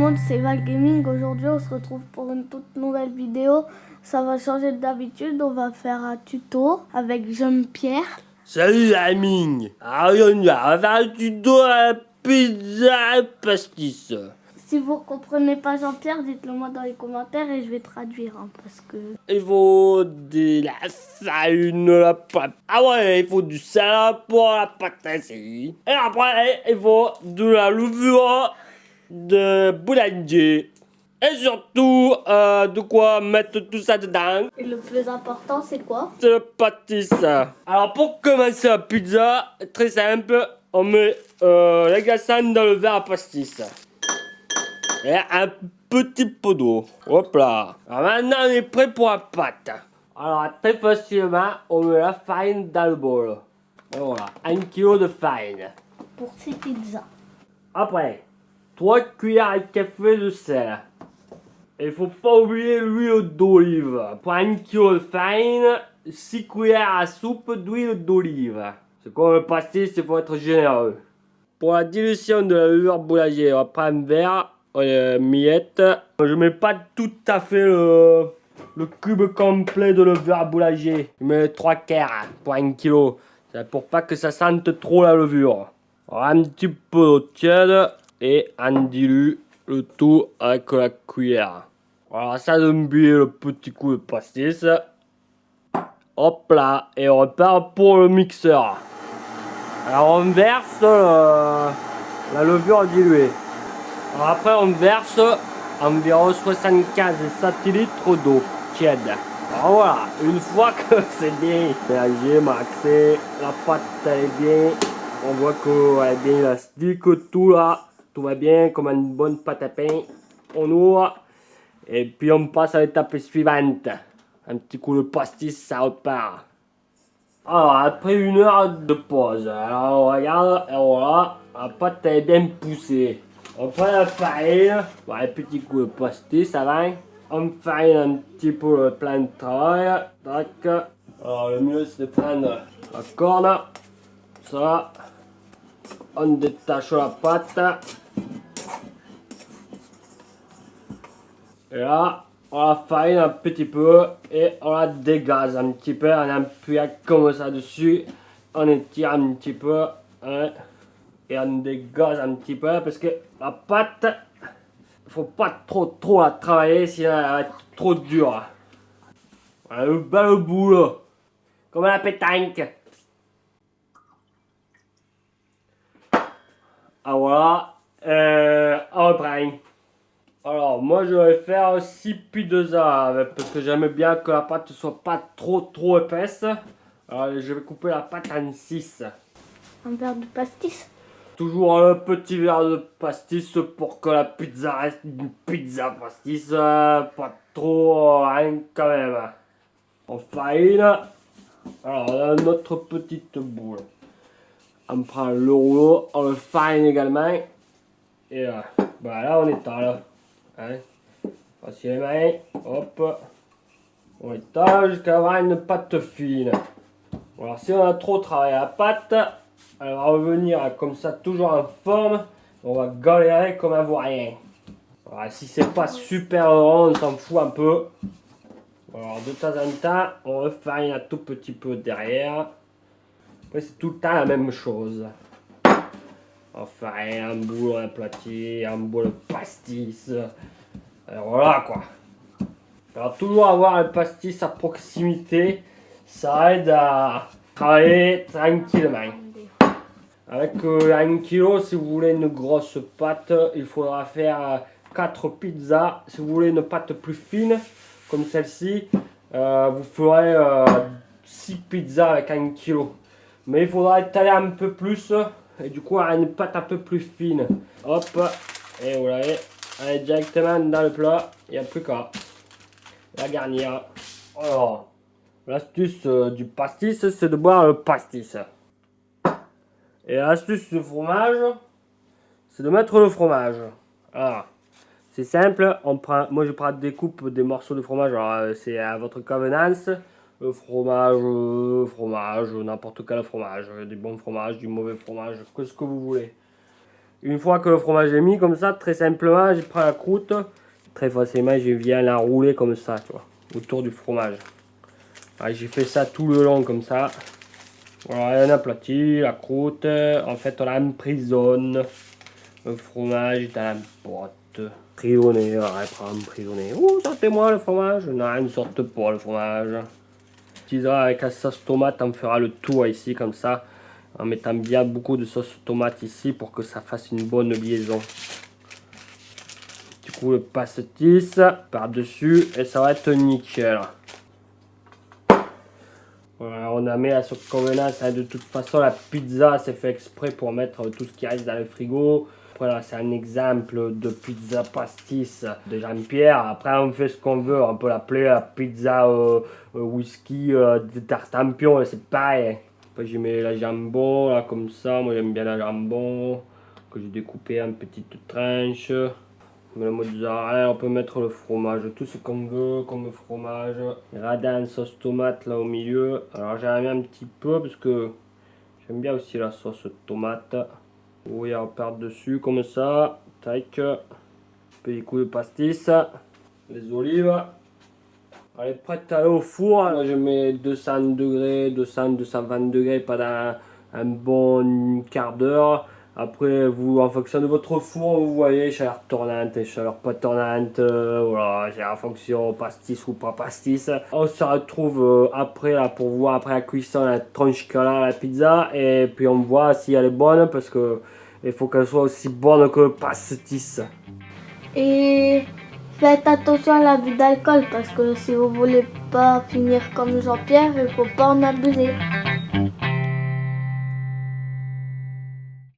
monde, c'est Val Gaming. Aujourd'hui, on se retrouve pour une toute nouvelle vidéo. Ça va changer d'habitude. On va faire un tuto avec Jean-Pierre. Salut Aming. Alors on va faire un tuto à la pizza pastis. Si vous comprenez pas Jean-Pierre, dites-le moi dans les commentaires et je vais traduire parce que... Il faut de la farine, la pâte. Ah ouais, il faut du sel pour la pâte aussi. Et après, il faut de la levure de boulanger. Et surtout, de quoi mettre tout ça dedans. Et le plus important, c'est quoi? C'est le pâtis. Alors pour commencer la pizza, très simple, on met les glaçons dans le verre à pastis. Et un petit pot d'eau. Hop là. Alors maintenant on est prêt pour la pâte. Alors très facilement, on met la farine dans le bol. Et voilà, 1 kg de farine. Pour ces pizzas. Après, 3 cuillères à café de sel. Il faut pas oublier l'huile d'olive. Pour 1 kg de farine, 6 cuillères à soupe d'huile d'olive. C'est comme le pastis, il faut être généreux. Pour la dilution de la levure boulanger, on prend un verre, miette. Je mets pas tout à fait le cube complet de levure boulanger. Je mets 3 quarts pour 1 kg. C'est pour pas que ça sente trop la levure. Alors, un petit peu d'eau tiède et on dilue le tout avec la cuillère. Voilà, ça donne bien le petit coup de pastis. Hop là, et on repart pour le mixeur. Alors on verse la levure diluée. Alors après on verse environ 75 centilitres d'eau tiède. Alors voilà, une fois que c'est bien mélangé, maxé, la pâte elle est bien, on voit qu'elle est bien élastique, tout là, tout va bien comme une bonne pâte à pain. On ouvre et puis on passe à l'étape suivante. Un petit coup de pastis, ça repart. Alors, après 1 heure de pause, alors on regarde, et voilà, la pâte est bien poussée. On prend la farine, un petit coup de pastis avant. On farine un petit peu le plan de travail. Tac. Alors, le mieux c'est de prendre la corne. Ça. On détache la pâte. Et là, on la farine un petit peu et on la dégaze un petit peu en appuyant comme ça dessus. On étire un petit peu hein, et on dégaze un petit peu parce que la pâte, il faut pas trop la travailler sinon elle va être trop dure. Voilà, le bel boulot, comme la pétanque. Ah voilà, on reprend. Alors moi je vais faire 6 pizzas parce que j'aime bien que la pâte soit pas trop épaisse. Alors je vais couper la pâte en 6. Un verre de pastis. Toujours un petit verre de pastis pour que la pizza reste une pizza pastis. Pas trop hein, quand même. On farine. Alors on a notre petite boule. On prend le rouleau, on le farine également. Et voilà on étale. Hein. Facilement, hop, on étale jusqu'à avoir une pâte fine. Alors si on a trop travaillé la pâte, elle va revenir comme ça toujours en forme. On va galérer comme un vaurien. Alors, si c'est pas super rond, on s'en fout un peu. Alors de temps en temps, on refarine un tout petit peu derrière. Après c'est tout le temps la même chose. On farine un boule, un platier, un boule de pastis. Alors voilà quoi. Alors toujours avoir le pastis à proximité, ça aide à travailler tranquillement. Avec 1 kg, si vous voulez une grosse pâte, il faudra faire 4 pizzas. Si vous voulez une pâte plus fine, comme celle-ci, vous ferez 6 pizzas avec 1 kg. Mais il faudra étaler un peu plus, et du coup avoir une pâte un peu plus fine. Hop, et vous voyez, elle est directement dans le plat, il n'y a plus qu'à la garnir. Alors, l'astuce du pastis, c'est de boire le pastis. Et l'astuce du fromage, c'est de mettre le fromage. Alors, c'est simple, moi je prends des coupes, des morceaux de fromage, alors c'est à votre convenance. Le fromage, n'importe quel fromage, du bon fromage, du mauvais fromage, que ce que vous voulez. Une fois que le fromage est mis comme ça, très simplement, je prends la croûte. Très facilement, je viens la rouler comme ça, tu vois, autour du fromage. J'ai fait ça tout le long comme ça. Voilà, on aplatit la croûte. En fait, on emprisonne le fromage dans la boîte. Prisonné, après emprisonné. Ouh, sortez-moi le fromage. Non, il ne sorte pas le fromage. On utilisera avec la sauce tomate, on fera le tour ici comme ça. En mettant bien beaucoup de sauce tomate ici pour que ça fasse une bonne liaison. Du coup, le pastis par-dessus et ça va être nickel. Voilà, on a mis à ce convenance, de toute façon la pizza c'est fait exprès pour mettre tout ce qui reste dans le frigo. Après là c'est un exemple de pizza pastis de Jean-Pierre. Après on fait ce qu'on veut, on peut l'appeler la pizza whisky de tartampion, c'est pareil. Après j'ai mis la jambon là comme ça, moi j'aime bien la jambon que j'ai découpé en petites tranches. Le mozzarella, on peut mettre le fromage, tout ce qu'on veut comme fromage. Radin, sauce tomate là au milieu. Alors j'en ai mis un petit peu parce que j'aime bien aussi la sauce tomate. Oui, on part dessus comme ça. Tac. Petit coup de pastis. Les olives. Elle est prête à aller au four. Là, je mets 200 degrés, 200-220 degrés pendant un bon quart d'heure. Après, vous, en fonction de votre four, vous voyez, chaleur tournante, chaleur pas tournante, voilà, c'est en fonction pastis ou pas pastis. On se retrouve après, là, pour voir après la cuisson, la tranche qu'elle a la pizza, et puis on voit si elle est bonne, parce que il faut qu'elle soit aussi bonne que le pastis. Et faites attention à l'abus d'alcool parce que si vous voulez pas finir comme Jean-Pierre, il faut pas en abuser.